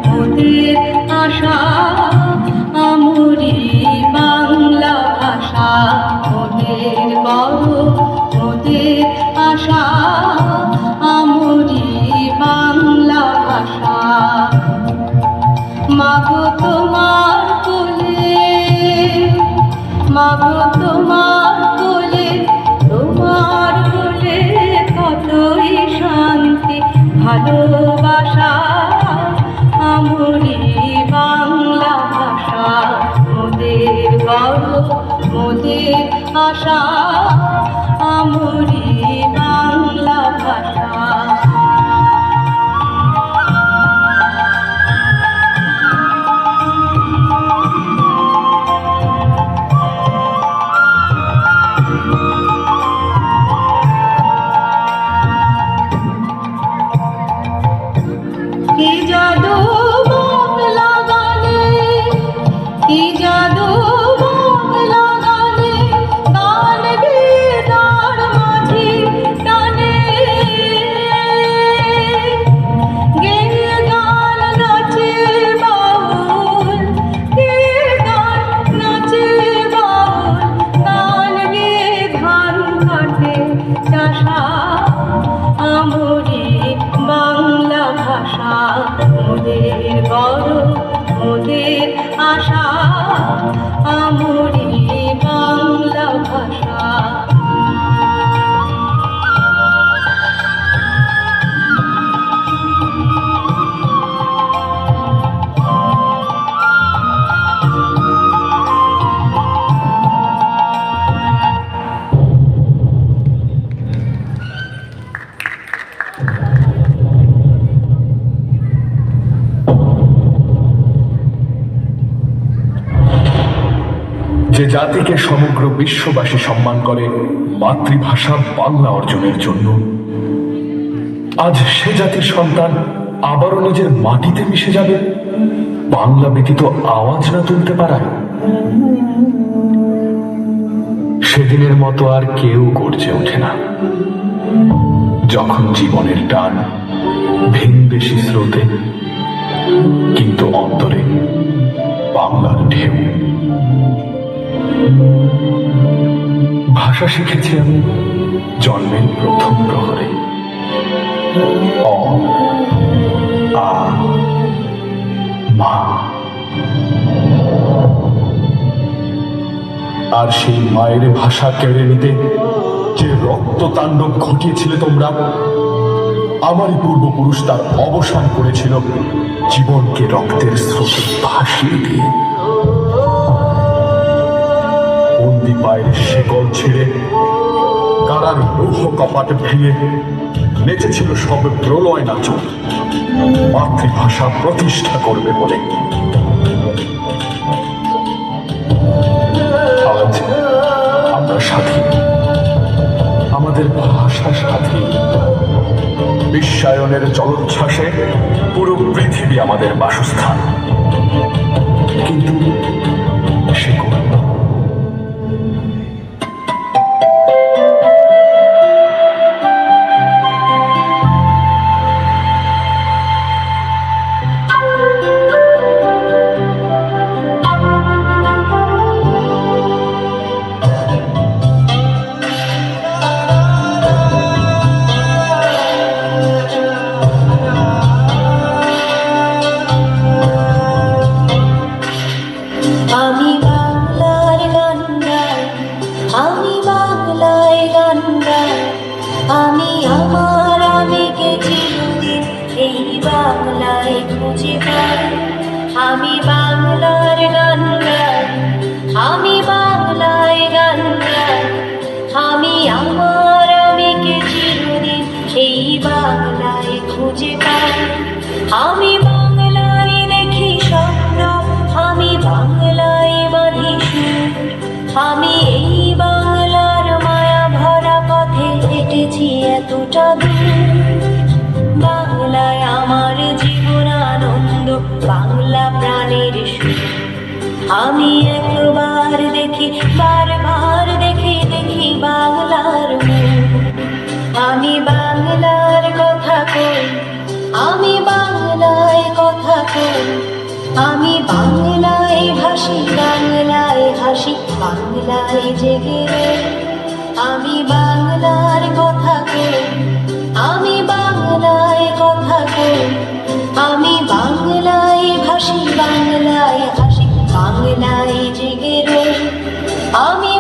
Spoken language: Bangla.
মোদের আশা আমরি বাংলা ভাষা মোদের গর্ব মোদের আশা আমরি বাংলা ভাষা মাগো তোমার কোলে মাগো তোমার কোলে তোমার কোলে কতই শান্তি ভালোবাসা আমরি বাংলা ভাষা মোদের গর্ব মোদের আশা আমরি বাংলা ভাষা কি জাদু বাংলা গানে কি জাদু বাংলা গানে গান গেয়ে তার মাঝি টানে গেয়ে গান নাচে বাউল গেয়ে গান নাচে বাউল গান গেয়ে ধান কাটে চাষা আমরি বাংলা ভাষা মোদের গর্ব মোদের আশা আমরি বাংলা ভাষা যে জাতিকে সমগ্র বিশ্ববাসী সম্মান করে মাতৃভাষা বাংলা অর্জনের জন্য, আজ সে জাতির সন্তান আবারও নিজের মাটিতে মিশে যাবে বাংলা ব্যতীত আওয়াজ না তুলতে পারায়। সেদিনের মতো আর কেউ গর্জে ওঠে না যখন জীবনের টান ভিনদেশি স্রোতে, কিন্তু অন্তরে বাংলার ঢেউ। ভাষা শিখেছি আমি জন্মের প্রথম প্রহরে, অ আ মা। আর সেই মায়ের ভাষা কেড়ে নিতে যে রক্ত তাণ্ডব ঘটিয়েছিলে তোমরা, আমারই পূর্বপুরুষ তার অবসান করেছিল জীবনকে রক্তের স্রোতে ভাসিয়ে দিয়ে। বন্দি পায়ের শেকল ছেড়ে কারার লৌহ কপাট ভেঙে নেচেছিল সব প্রলয় নাচক মাতৃভাষা প্রতিষ্ঠা করবে বলে। আজ আমরা স্বাধীন, আমাদের ভাষা স্বাধীন। বিশ্বায়নের জলোচ্ছ্বাসে পুরো পৃথিবী আমাদের বাসস্থান, কিন্তু সে করল। আমি আমার আবেগে চিরদিন এই বাংলায় খুঁজে পাই। আমি বাংলার গান গাই, আমি বাংলায় গান গাই। আমি আমার আবেগে চিরদিন এই বাংলায় খুঁজে পাই। আমি বাংলায় দেখি স্বপ্ন, আমি বাংলায় বাঁধি সুর। আমি এই বাংলার মায়া ভরা পথে হেঁটেছি এতটা দূর। বাংলায় আমার জীবন আনন্দ, বাংলা প্রাণের সুর। আমি একবার দেখি, বারবার দেখি, দেখি বাংলার মুখ। আমি বাংলার কথা কই, আমি বাংলায় কথা জেগে রই। আমি বাংলার কথা কই, আমি বাংলায় কথা কই, আমি বাংলায় ভাসি, বাংলায় হাসি, বাংলায় জেগে রই। আমি